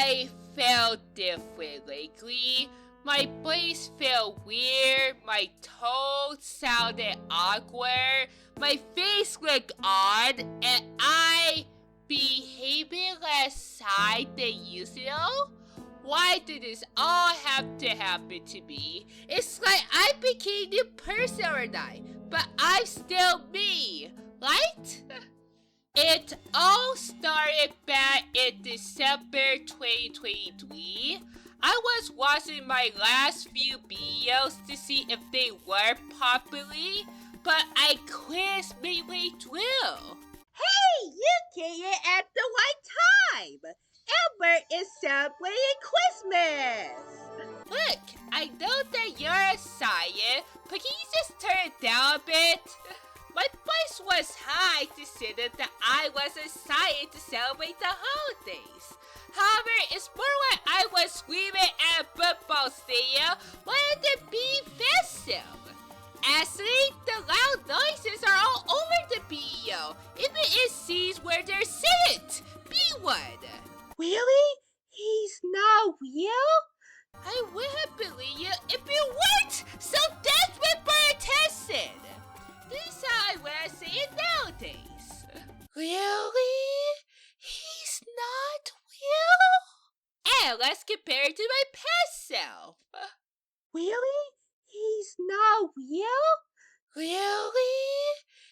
I felt different lately. My voice felt weird, my tones sounded awkward, my face looked odd, and I behaving less shy than usual? Why did this all have to happen to me? It's like I became the person overnight, but I'm still me, right? It all started back in December 2023. I was watching my last few videos to see if they worked properly, but I quit midway through. Hey, you came in at the right time! Albert is celebrating Christmas! Look, I know that you're excited, but can you just turn it down a bit? My voice was high to say that I was excited to celebrate the holidays. However, it's more like I was screaming at a football stadium wanting to be festive. Actually, the loud noises are all over the video, even in scenes where they're sit. Be one. Really? He's not real? I wouldn't believe you if it weren't so desperate for attention. This is how I would say it nowadays. Really? He's not real? And let's compare it to my past self. Really? He's not real? Really?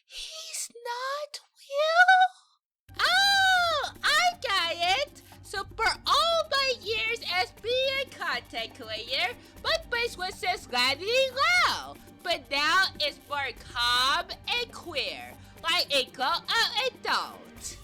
He's not real? Oh, I got it! So for all my years as being a content creator, my voice was just slightly loud. But now it's more calm and queer, like a grown-up adult.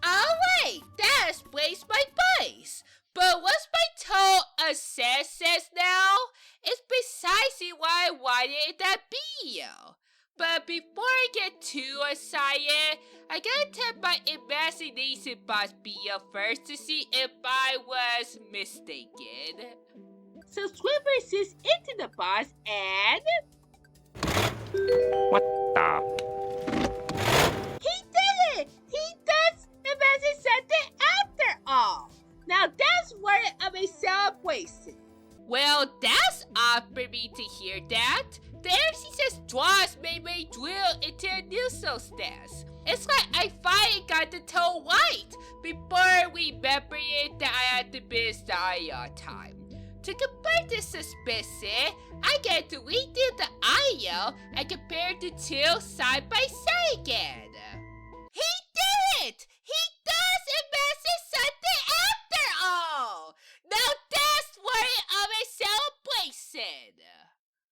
Oh wait, that explains my voice. But what's my tone of sense now? It's precisely why I wanted that video. But before I get too excited, I gotta tap my imagination box video first to see if I was mistaken. So Swiffer sits into the box and... What the? He did it! He does imagine something after all! Now that's worthy of a celebration. Well, that's odd for me to hear that. The MC just draws Maymay drill into a neutral stance. It's like I finally got the tone right before we remembered that I had to be sorry on time. To compare the suspicion, I get to redo the audio and compare the two side by side again. He did it! He does imagine something after all! Now that's worthy of a celebration!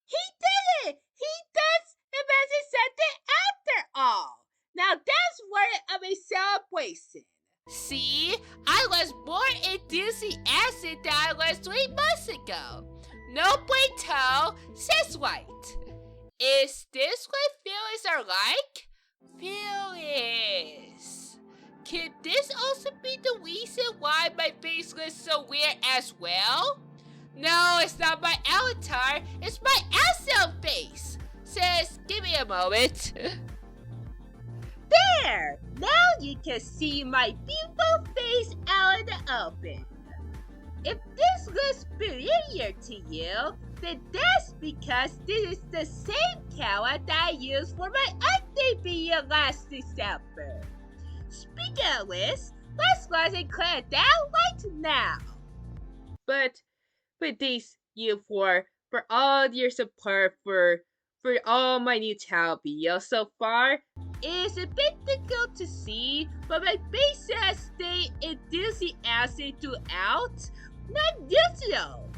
He did it! He does imagine something after all! Now that's worthy of a celebration. See, I was more enthusiastic than I was 3 months ago. No Plato says right. Is this what feelings are like? Feelings. Could this also be the reason why my face looks so weird as well? No, it's not my avatar, it's my actual face. Sis, give me a moment. There! Now you can see my beautiful face out in the open. If this looks familiar to you, then that's because this is the same camera that I used for my update video last December. Speaking of this, let's go ahead and clear it down right now. But thanks you for all your support for all my new channel videos so far. It's a bit difficult to see, but my face has stayed enthusiastic throughout, not usual.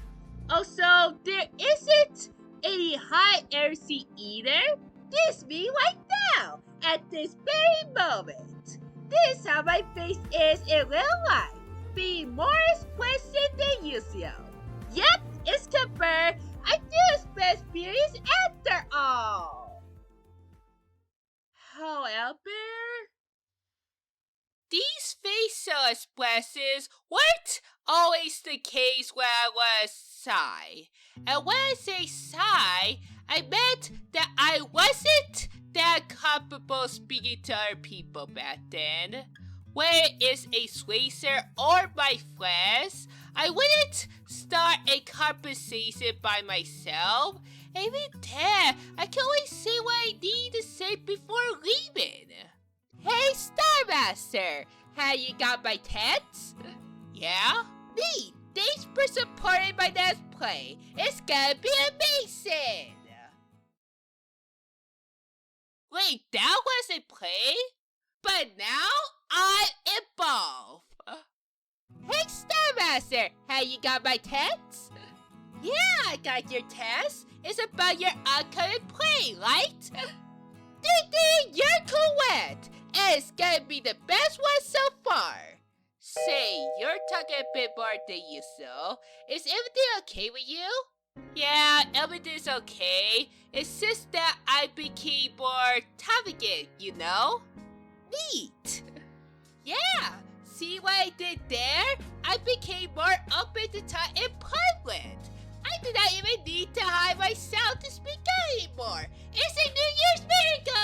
Also, there isn't any high energy either. This me right now, at this very moment. This is how my face is in real life, being more expressive than usual. Yep, it's confirmed. I do express feelings after all. However, these facial expressions weren't always the case when I was shy. And when I say shy, I meant that I wasn't that comfortable speaking to other people back then. where is a Swayzer or my friends, I wouldn't start a conversation by myself. Even then, I can always say what I need to say before leaving. Hey, Star Master, have you got my text? Yeah? Neat! Thanks for supporting my next play. It's gonna be amazing! Wait, that was a play? But now, I'm involved. Hey, Star Master, have you got my text? Yeah, I got your text. It's about your upcoming play, right? Ding ding, you're correct. And it's gonna be the best one so far. Say, you're talking a bit more than usual. Is everything okay with you? Yeah, everything's okay. It's just that I became more tolerant, you know? Neat! Yeah, see what I did there? I became more open to talk in public. I did not even need to hide myself to speak out anymore. It's a New Year's miracle!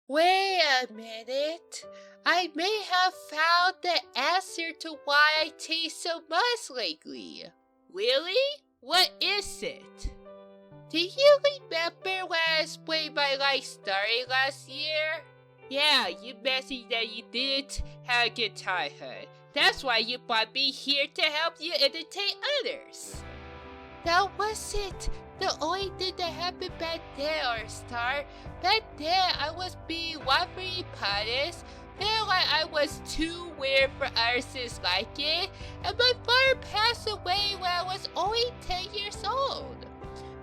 Wait a minute. I may have found the answer to why I taste so much lately. Really? What is it? Do you remember when I explained my life story last year? Yeah, you mentioned that you didn't have a good childhood. That's why you brought me here to help you entertain others. That wasn't the only thing that happened back then, Star. Back then, I was being wildly punished, feeling like I was too weird for others to like it, and my father passed away when I was only 10 years old.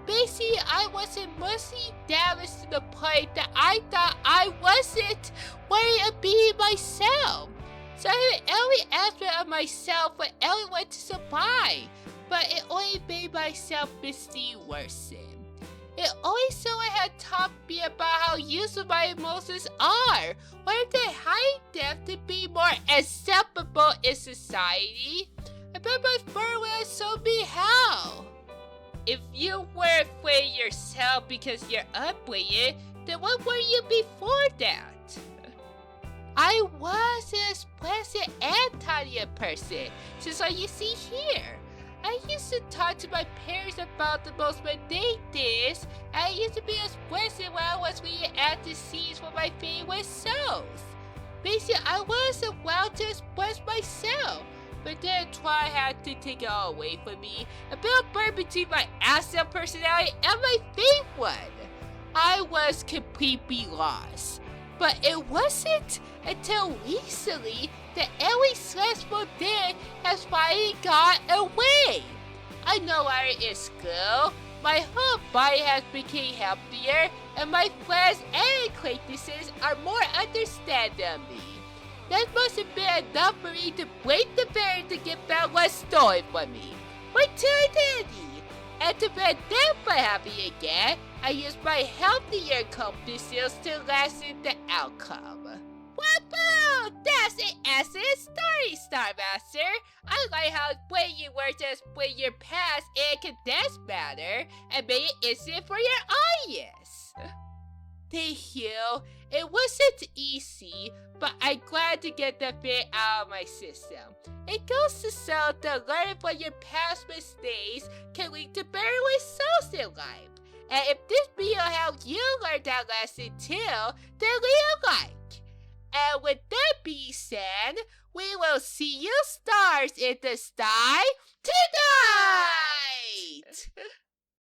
Basically, I was emotionally damaged to the point that I thought I wasn't worthy of being myself. So I had every aspect of myself for everyone to survive, but it only made my self-esteem worsen. It always someone had taught me about how useful my emotions are, or they hide them to be more acceptable in society. I bet my father would have shown me how. If you were afraid yourself because you're upbringing, then what were you before that? I was an expressive and tiny person, just like you see here. I used to talk to my parents about the most mundane things, and I used to be expressive when I was reading at the scenes for my favorite shows. Basically, I wasn't allowed to express myself. But then Try had to take it all away from me. A bit of burn between my asset personality and my fake one. I was completely lost. But it wasn't until recently that every stressful thing has finally gone away. I no longer in school. My whole body has become healthier, and my friends and acquaintances are more understanding of me. That must have been enough for me to break the barrier to get back what's stolen from me. Wait till I did. And to prevent them from happening again, I used my healthier coping skills to lessen the outcome. Whoop! That's an excellent story, Star Master. I like how when you were to explain your past in a condensed manner and made it easy for your audience. Thank you. It wasn't easy, but I'm glad to get that bit out of my system. It goes to show that learning from your past mistakes can lead to better results in life. And if this video helped you learn that lesson too, then leave a like. And with that being said, we will see you stars in the sky tonight!